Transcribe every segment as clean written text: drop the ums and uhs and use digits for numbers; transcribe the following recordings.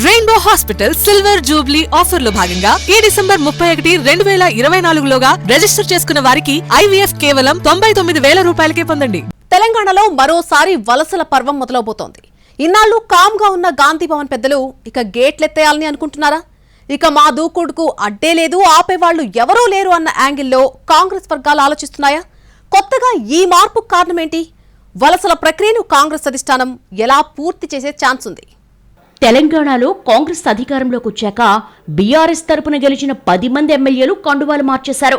Rainbow hospital silver Jubilee offer లో భాగంగా ఈ డిసెంబర్ 31, 2024 లోగా రిజిస్టర్ చేసుకున్న వారికి IVF కేవలం 99,000 రూపాయలకే పొందండి. తెలంగాణలో మరోసారి వలసల పర్వం మొదలవబోతోంది. ఇన్నాళ్లు కామ్గా ఉన్న గాంధీ భవన్ పెద్దలు ఇక గేట్లెత్తేయాలని అనుకుంటున్నారా? ఇక మా దూకుడుకు అడ్డే లేదు, ఆపేవాళ్లు ఎవరూ లేరు అన్న యాంగిల్లో కాంగ్రెస్ వర్గాలు ఆలోచిస్తున్నాయా? కొత్తగా ఈ మార్పు కారణమేంటి? వలసల ప్రక్రియను కాంగ్రెస్ అధిష్టానం ఎలా పూర్తి చేసే ఛాన్స్ ఉంది? తెలంగాణలో కాంగ్రెస్ అధికారంలోకి వచ్చాక బీఆర్ఎస్ తరపున గెలిచిన 10 మంది ఎమ్మెల్యేలు కండువాలు మార్చేశారు.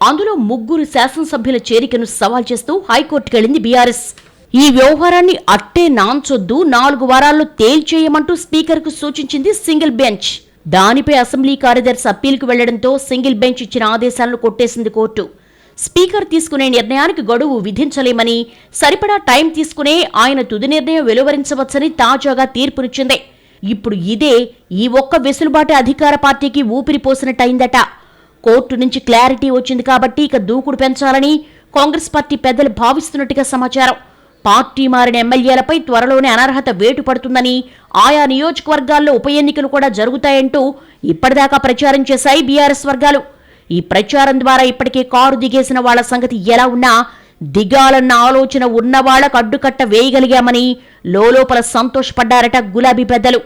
అందులో 3 శాసనసభ్యుల చేరికను సవాల్ చేస్తూ హైకోర్టుకెళ్లింది బీఆర్ఎస్. ఈ వ్యవహారాన్ని అట్టే నాంచొద్దు, 4 వారాల్లో తేల్చేయమంటూ స్పీకర్కు సూచించింది సింగిల్ బెంచ్. దానిపై అసెంబ్లీ కార్యదర్శి అప్పీలుకు వెళ్లడంతో సింగిల్ బెంచ్ ఇచ్చిన ఆదేశాలను కొట్టేసింది కోర్టు. స్పీకర్ తీసుకునే నిర్ణయానికి గడువు విధించలేమని, సరిపడా టైం తీసుకునే ఆయన తుది నిర్ణయం వెలువరించవచ్చని తాజాగా తీర్పునిచ్చింది. ఇప్పుడు ఇదే ఈ ఒక్క వెసులుబాటు అధికార పార్టీకి ఊపిరి పోసినట్టయిందట. కోర్టు నుంచి క్లారిటీ వచ్చింది కాబట్టి ఇక దూకుడు పెంచాలని కాంగ్రెస్ పార్టీ పెద్దలు భావిస్తున్నట్టుగా సమాచారం. పార్టీ మారిన ఎమ్మెల్యేలపై త్వరలోనే అనర్హత వేటు పడుతుందని, ఆయా నియోజకవర్గాల్లో ఉప ఎన్నికలు కూడా జరుగుతాయంటూ ఇప్పటిదాకా ప్రచారం చేశాయి బీఆర్ఎస్ వర్గాలు. ఈ ప్రచారం ద్వారా ఇప్పటికే కారు దిగేసిన వాళ్ల సంగతి ఎలా ఉన్నా దిగాలన్న ఆలోచన ఉన్నవాళ్లకు అడ్డుకట్ట వేయగలిగామని లోలోపల సంతోషపడ్డారట గులాబీ పెద్దలు.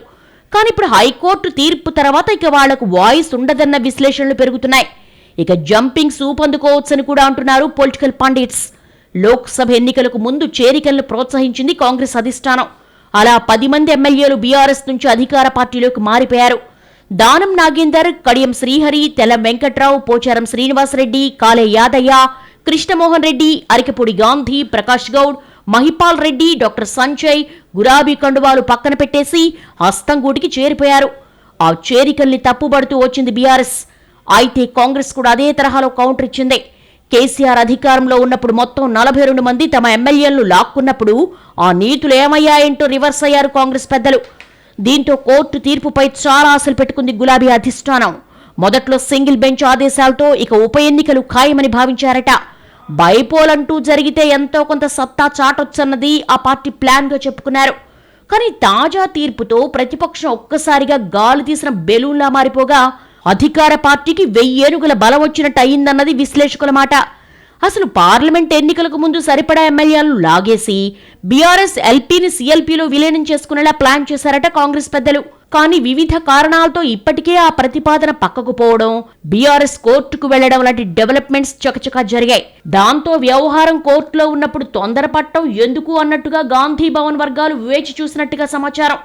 కానీ ఇప్పుడు హైకోర్టు తీర్పు తర్వాత ఇక వాళ్లకు వాయిస్ ఉండదన్న విశ్లేషణలు పెరుగుతున్నాయి. ఇక జంపింగ్ సూప్ అందుకోవచ్చని కూడా అంటున్నారు పొలిటికల్ పండిట్స్. లోక్సభ ఎన్నికలకు ముందు చేరికలను ప్రోత్సహించింది కాంగ్రెస్ అధిష్టానం. అలా 10 మంది ఎమ్మెల్యేలు బీఆర్ఎస్ నుంచి అధికార పార్టీలోకి మారిపోయారు. దానం నాగేందర్, కడియం శ్రీహరి, తెల్లం వెంకట్రావు, పోచారం శ్రీనివాసరెడ్డి, కాలే యాదయ్య, కృష్ణమోహన్ రెడ్డి, అరికపూడి గాంధీ, ప్రకాష్ గౌడ్, మహిపాల్ రెడ్డి, డాక్టర్ సంజయ్ గులాబీ కండువాలు పక్కన పెట్టేసి హస్తంగూటికి చేరిపోయారు. ఆ చేరికల్ని తప్పుబడుతూ వచ్చింది బీఆర్ఎస్. అయితే కాంగ్రెస్ కూడా అదే తరహాలో కౌంటర్ ఇచ్చింది. కేసీఆర్ అధికారంలో ఉన్నప్పుడు మొత్తం 42 మంది తమ ఎమ్మెల్యేలను లాక్కున్నప్పుడు ఆ నీతులు ఏమయ్యాయంటూ రివర్స్ అయ్యారు కాంగ్రెస్ పెద్దలు. దీంతో కోర్టు తీర్పుపై చాలా ఆశలు పెట్టుకుంది గులాబీ అధిష్టానం. మొదట్లో సింగిల్ బెంచ్ ఆదేశాలతో ఇక ఉప ఎన్నికలు ఖాయమని భావించారట. బైపోల్ అంటూ జరిగితే ఎంతో కొంత సత్తా చాటొచ్చన్నది ఆ పార్టీ ప్లాన్గా చెప్పుకున్నారు. కానీ తాజా తీర్పుతో ప్రతిపక్షం ఒక్కసారిగా గాలి తీసిన బెలూన్లా మారిపోగా అధికార పార్టీకి 1000 ఏనుగుల బలం వచ్చినట్టు అయిందన్నది విశ్లేషకుల మాట. అసలు పార్లమెంట్ ఎన్నికలకు ముందు సరిపడా ఎమ్మెల్యేలను లాగేసి బీఆర్ఎస్ ఎల్పీని సీఎల్పీలో విలీనం చేసుకునేలా ప్లాన్ చేశారట కాంగ్రెస్ పెద్దలు. కానీ వివిధ కారణాలతో ఇప్పటికే ఆ ప్రతిపాదన పక్కకు పోవడం, బీఆర్ఎస్ కోర్టుకు వెళ్లడం లాంటి డెవలప్మెంట్స్ చకచకా జరిగాయి. దాంతో వ్యవహారం కోర్టులో ఉన్నప్పుడు తొందరపట్టం ఎందుకు అన్నట్టుగా గాంధీ భవన్ వర్గాలు వేచి చూసినట్టుగా సమాచారం.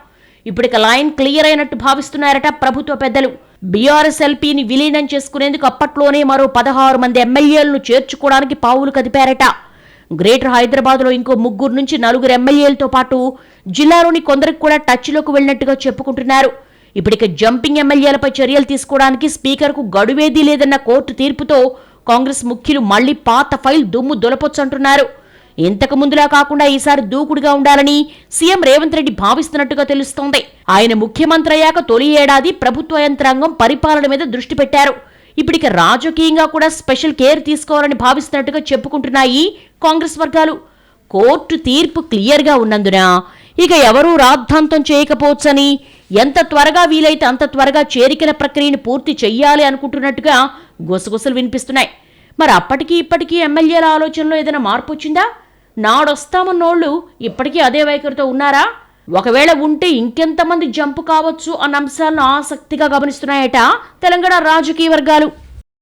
ఇప్పటిక లైన్ క్లియర్ అయినట్టు భావిస్తున్నారట ప్రభుత్వ పెద్దలు. బీఆర్ఎస్ ఎల్పీని విలీనం చేసుకునేందుకు అప్పట్లోనే మరో 16 మంది ఎమ్మెల్యేలను చేర్చుకోవడానికి పావులు కదిపారట. గ్రేటర్ హైదరాబాద్లో ఇంకో 3 నుంచి 4 ఎమ్మెల్యేలతో పాటు జిల్లాలోని కొందరికి కూడా టచ్లోకి వెళ్లినట్టుగా చెప్పుకుంటున్నారు. ఇప్పటికే జంపింగ్ ఎమ్మెల్యేలపై చర్యలు తీసుకోవడానికి స్పీకర్కు గడువేదీ లేదన్న కోర్టు తీర్పుతో కాంగ్రెస్ ముఖ్యులు మళ్లీ పాత ఫైల్ దుమ్ము దులపొచ్చంటున్నారు. ఇంతకు ముందులా కాకుండా ఈసారి దూకుడుగా ఉండాలని సీఎం రేవంత్ రెడ్డి భావిస్తున్నట్టుగా తెలుస్తోంది. ఆయన ముఖ్యమంత్రి అయ్యాక తొలి ఏడాది ప్రభుత్వ యంత్రాంగం పరిపాలన మీద దృష్టి పెట్టారు. ఇప్పటికి రాజకీయంగా కూడా స్పెషల్ కేర్ తీసుకోవాలని భావిస్తున్నట్టుగా చెప్పుకుంటున్నాయి కాంగ్రెస్ వర్గాలు. కోర్టు తీర్పు క్లియర్గా ఉన్నందున ఇక ఎవరూ రాద్ధాంతం చేయకపోవచ్చని, ఎంత త్వరగా వీలైతే అంత త్వరగా చేరికల ప్రక్రియను పూర్తి చెయ్యాలి అనుకుంటున్నట్టుగా గుసగుసలు వినిపిస్తున్నాయి. మరి అప్పటికీ ఇప్పటికీ ఎమ్మెల్యేల ఆలోచనలో ఏదైనా మార్పు వచ్చిందా? నాడొస్తామన్నోళ్లు ఇప్పటికీ అదే వైఖరితో ఉన్నారా? ఒకవేళ ఉంటే ఇంకెంతమంది జంపు కావచ్చు అన్న అంశాలను ఆసక్తిగా గమనిస్తున్నాయట తెలంగాణ రాజకీయ వర్గాలు.